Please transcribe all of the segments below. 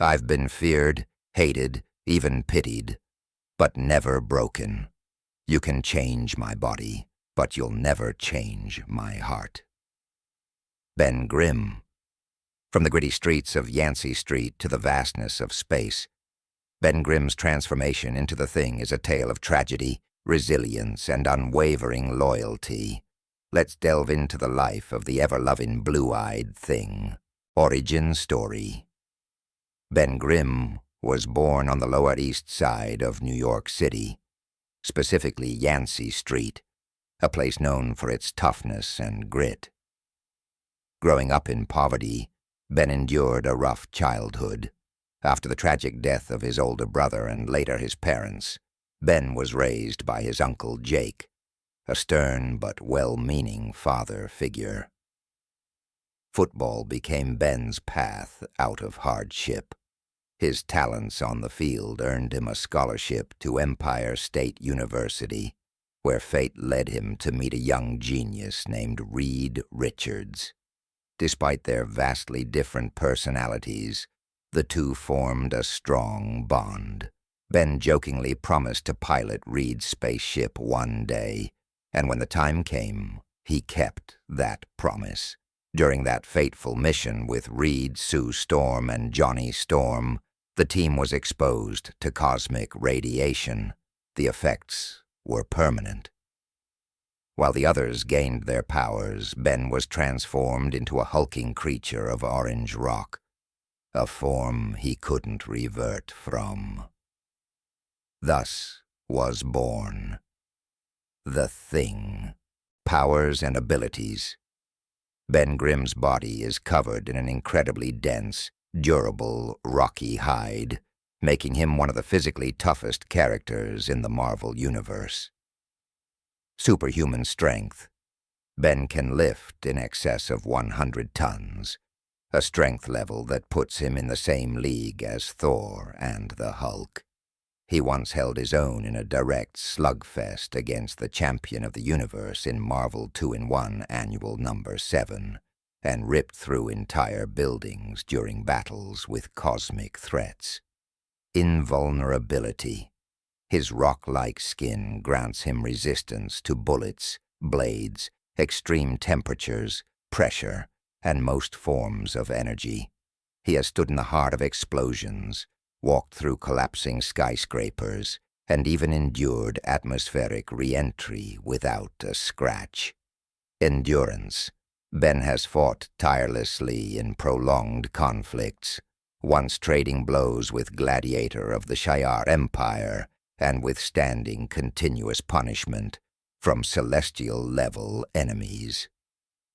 I've been feared, hated, even pitied, but never broken. You can change my body, but you'll never change my heart. Ben Grimm. From the gritty streets of Yancy Street to the vastness of space, Ben Grimm's transformation into the Thing is a tale of tragedy, resilience, and unwavering loyalty. Let's delve into the life of the ever-loving blue-eyed Thing. Origin story. Ben Grimm was born on the Lower East Side of New York City, specifically Yancy Street, a place known for its toughness and grit. Growing up in poverty, Ben endured a rough childhood. After the tragic death of his older brother and later his parents, Ben was raised by his uncle Jake, a stern but well-meaning father figure. Football became Ben's path out of hardship. His talents on the field earned him a scholarship to Empire State University, where fate led him to meet a young genius named Reed Richards. Despite their vastly different personalities, the two formed a strong bond. Ben jokingly promised to pilot Reed's spaceship one day, and when the time came, he kept that promise. During that fateful mission with Reed, Sue Storm, and Johnny Storm, the team was exposed to cosmic radiation. The effects were permanent. While the others gained their powers, Ben was transformed into a hulking creature of orange rock, a form he couldn't revert from. Thus was born the Thing. Powers and abilities. Ben Grimm's body is covered in an incredibly dense, durable, rocky hide, making him one of the physically toughest characters in the Marvel Universe. Superhuman strength. Ben can lift in excess of 100 tons, a strength level that puts him in the same league as Thor and the Hulk. He once held his own in a direct slugfest against the champion of the universe in Marvel 2-in-1 Annual Number 7, and ripped through entire buildings during battles with cosmic threats. Invulnerability. His rock-like skin grants him resistance to bullets, blades, extreme temperatures, pressure, and most forms of energy. He has stood in the heart of explosions, walked through collapsing skyscrapers, and even endured atmospheric re-entry without a scratch. Endurance. Ben has fought tirelessly in prolonged conflicts, once trading blows with Gladiator of the Shi'ar Empire and withstanding continuous punishment from celestial-level enemies.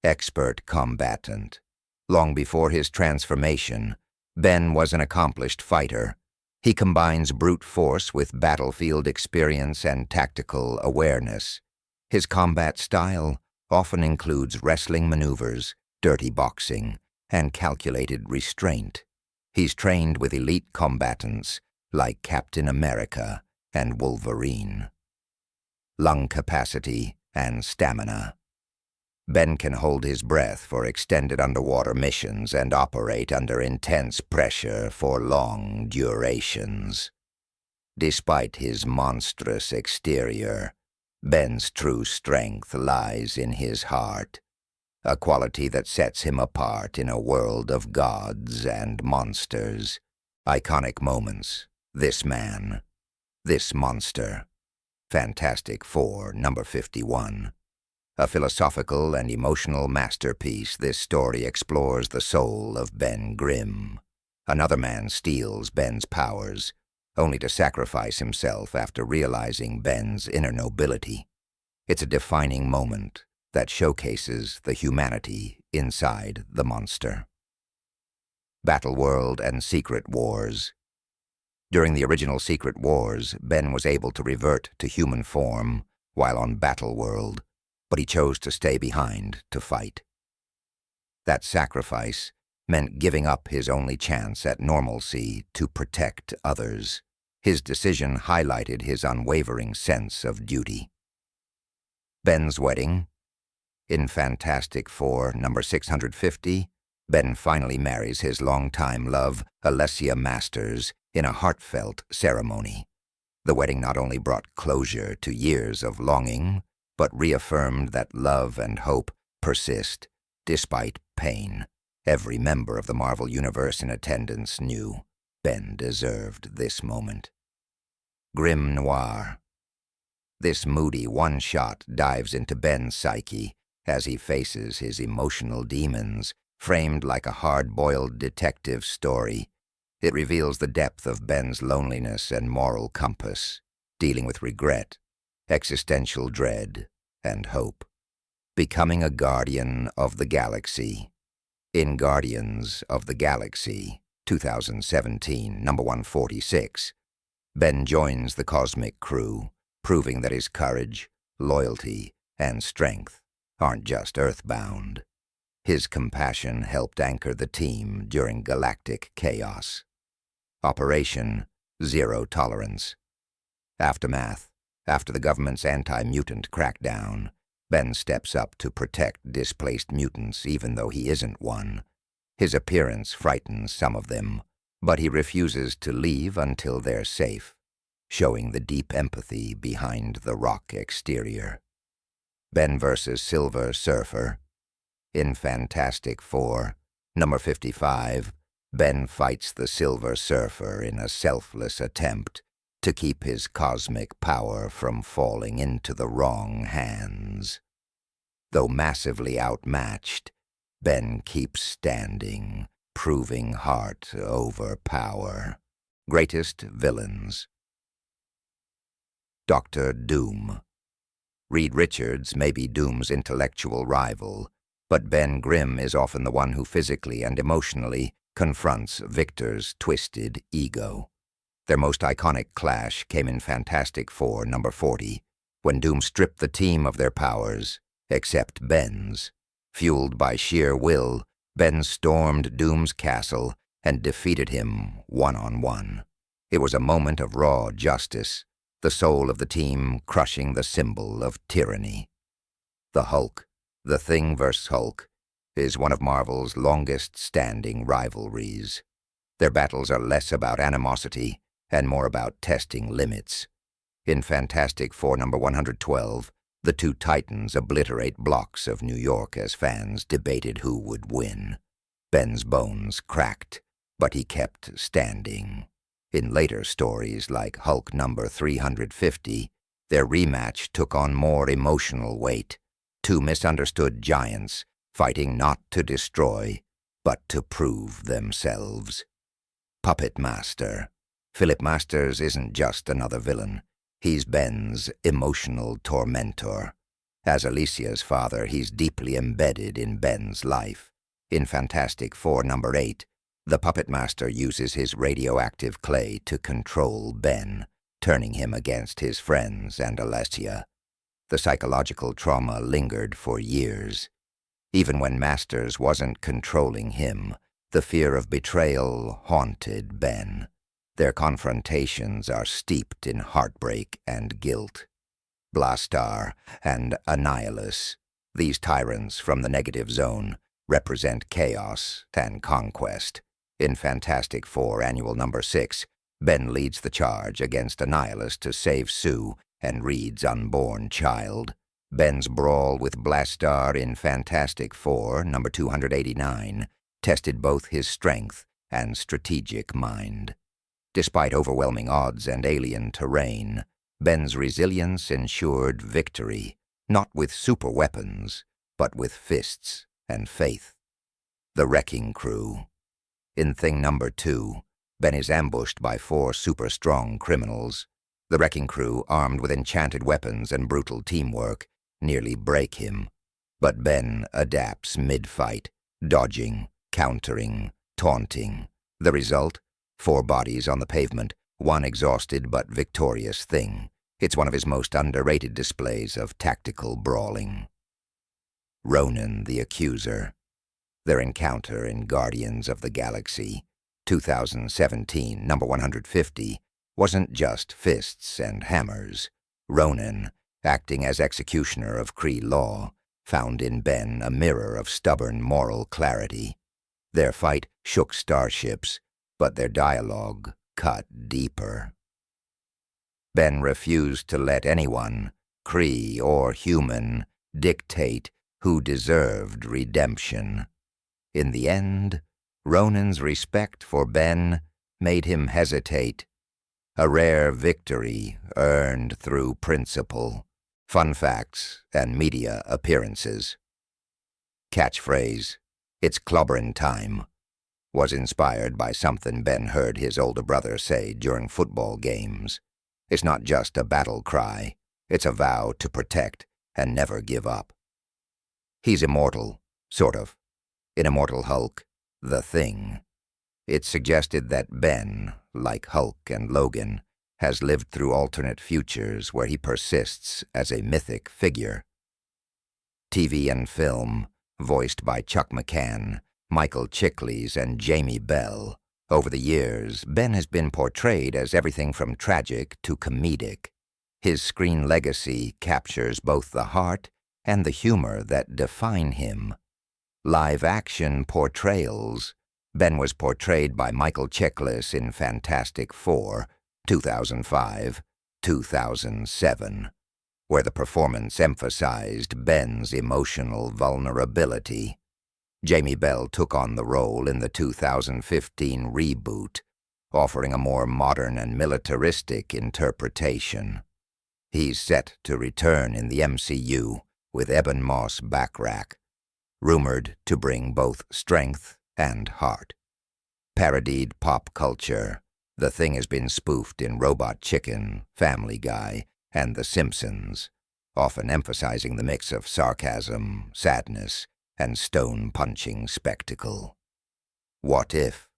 Expert combatant. Long before his transformation, Ben was an accomplished fighter. He combines brute force with battlefield experience and tactical awareness. His combat style often includes wrestling maneuvers, dirty boxing, and calculated restraint. He's trained with elite combatants like Captain America and Wolverine. Lung capacity and stamina. Ben can hold his breath for extended underwater missions and operate under intense pressure for long durations. Despite his monstrous exterior, Ben's true strength lies in his heart, a quality that sets him apart in a world of gods and monsters. Iconic moments. This man. This monster. Fantastic Four, number 51. A philosophical and emotional masterpiece, this story explores the soul of Ben Grimm. Another man steals Ben's powers, only to sacrifice himself after realizing Ben's inner nobility. It's a defining moment that showcases the humanity inside the monster. Battleworld and Secret Wars. During the original Secret Wars, Ben was able to revert to human form while on Battleworld, but he chose to stay behind to fight. That sacrifice meant giving up his only chance at normalcy to protect others. His decision highlighted his unwavering sense of duty. Ben's wedding. In Fantastic Four, number 650, Ben finally marries his longtime love, Alessia Masters, in a heartfelt ceremony. The wedding not only brought closure to years of longing, but reaffirmed that love and hope persist despite pain. Every member of the Marvel Universe in attendance knew Ben deserved this moment. Grim Noir. This moody one-shot dives into Ben's psyche as he faces his emotional demons, framed like a hard-boiled detective story. It reveals the depth of Ben's loneliness and moral compass, dealing with regret, existential dread, and hope. Becoming a guardian of the galaxy. In Guardians of the Galaxy, 2017, number 146, Ben joins the cosmic crew, proving that his courage, loyalty, and strength aren't just earthbound. His compassion helped anchor the team during galactic chaos. Operation Zero Tolerance. Aftermath. After the government's anti-mutant crackdown, Ben steps up to protect displaced mutants even though he isn't one. His appearance frightens some of them, but he refuses to leave until they're safe, showing the deep empathy behind the rock exterior. Ben vs. Silver Surfer. In Fantastic Four, number 55, Ben fights the Silver Surfer in a selfless attempt to keep his cosmic power from falling into the wrong hands. Though massively outmatched, Ben keeps standing, proving heart over power. Greatest villains. Dr. Doom. Reed Richards may be Doom's intellectual rival, but Ben Grimm is often the one who physically and emotionally confronts Victor's twisted ego. Their most iconic clash came in Fantastic Four, number 40, when Doom stripped the team of their powers, except Ben's. Fueled by sheer will, Ben stormed Doom's castle and defeated him one-on-one. It was a moment of raw justice, the soul of the team crushing the symbol of tyranny. The Hulk, The Thing vs. Hulk, is one of Marvel's longest-standing rivalries. Their battles are less about animosity and more about testing limits. In Fantastic Four, number 112, the two titans obliterate blocks of New York as fans debated who would win. Ben's bones cracked, but he kept standing. In later stories like Hulk number 350, their rematch took on more emotional weight. Two misunderstood giants fighting not to destroy, but to prove themselves. Puppet Master. Philip Masters isn't just another villain. He's Ben's emotional tormentor. As Alicia's father, he's deeply embedded in Ben's life. In Fantastic Four, number 8, the Puppet Master uses his radioactive clay to control Ben, turning him against his friends and Alessia. The psychological trauma lingered for years. Even when Masters wasn't controlling him, the fear of betrayal haunted Ben. Their confrontations are steeped in heartbreak and guilt. Blastar and Annihilus, these tyrants from the negative zone, represent chaos and conquest. In Fantastic Four, annual number 6, Ben leads the charge against Annihilus to save Sue and Reed's unborn child. Ben's brawl with Blastar in Fantastic Four, number 289, tested both his strength and strategic mind. Despite overwhelming odds and alien terrain, Ben's resilience ensured victory, not with superweapons, but with fists and faith. The Wrecking Crew. In Thing number 2, Ben is ambushed by 4 super-strong criminals. The Wrecking Crew, armed with enchanted weapons and brutal teamwork, nearly break him. But Ben adapts mid-fight, dodging, countering, taunting. The result? 4 bodies on the pavement, 1 exhausted but victorious Thing. It's one of his most underrated displays of tactical brawling. Ronan the Accuser. Their encounter in Guardians of the Galaxy, 2017, number 150, wasn't just fists and hammers. Ronan, acting as executioner of Kree law, found in Ben a mirror of stubborn moral clarity. Their fight shook starships, but their dialogue cut deeper. Ben refused to let anyone, Kree or human, dictate who deserved redemption. In the end, Ronan's respect for Ben made him hesitate, a rare victory earned through principle, fun facts, and media appearances. Catchphrase, "It's clobberin' time," was inspired by something Ben heard his older brother say during football games. It's not just a battle cry, it's a vow to protect and never give up. He's immortal, sort of. In Immortal Hulk, the Thing. It suggested that Ben, like Hulk and Logan, has lived through alternate futures where he persists as a mythic figure. TV and film, voiced by Chuck McCann, Michael Chiklis, and Jamie Bell. Over the years, Ben has been portrayed as everything from tragic to comedic. His screen legacy captures both the heart and the humor that define him. Live-action portrayals. Ben was portrayed by Michael Chiklis in Fantastic Four, 2005, 2007, where the performance emphasized Ben's emotional vulnerability. Jamie Bell took on the role in the 2015 reboot, offering a more modern and militaristic interpretation. He's set to return in the MCU with Ebon Moss-Backrack, rumored to bring both strength and heart. Parodied pop culture, the Thing has been spoofed in Robot Chicken, Family Guy, and The Simpsons, often emphasizing the mix of sarcasm, sadness, and stone-punching spectacle. What if?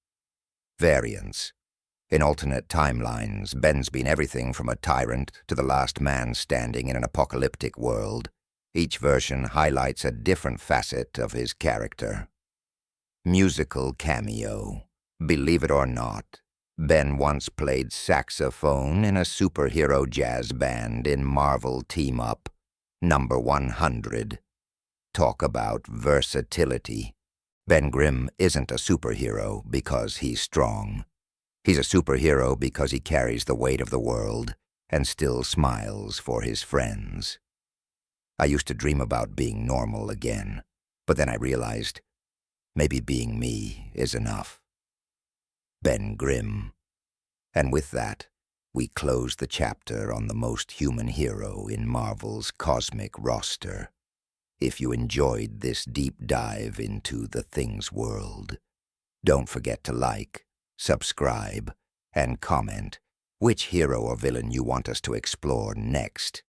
Variants. In alternate timelines, Ben's been everything from a tyrant to the last man standing in an apocalyptic world. Each version highlights a different facet of his character. Musical cameo. Believe it or not, Ben once played saxophone in a superhero jazz band in Marvel Team-Up, number 100. Talk about versatility. Ben Grimm isn't a superhero because he's strong. He's a superhero because he carries the weight of the world and still smiles for his friends. I used to dream about being normal again, but then I realized maybe being me is enough. Ben Grimm. And with that, we close the chapter on the most human hero in Marvel's cosmic roster. If you enjoyed this deep dive into the Thing's world, don't forget to like, subscribe, and comment which hero or villain you want us to explore next.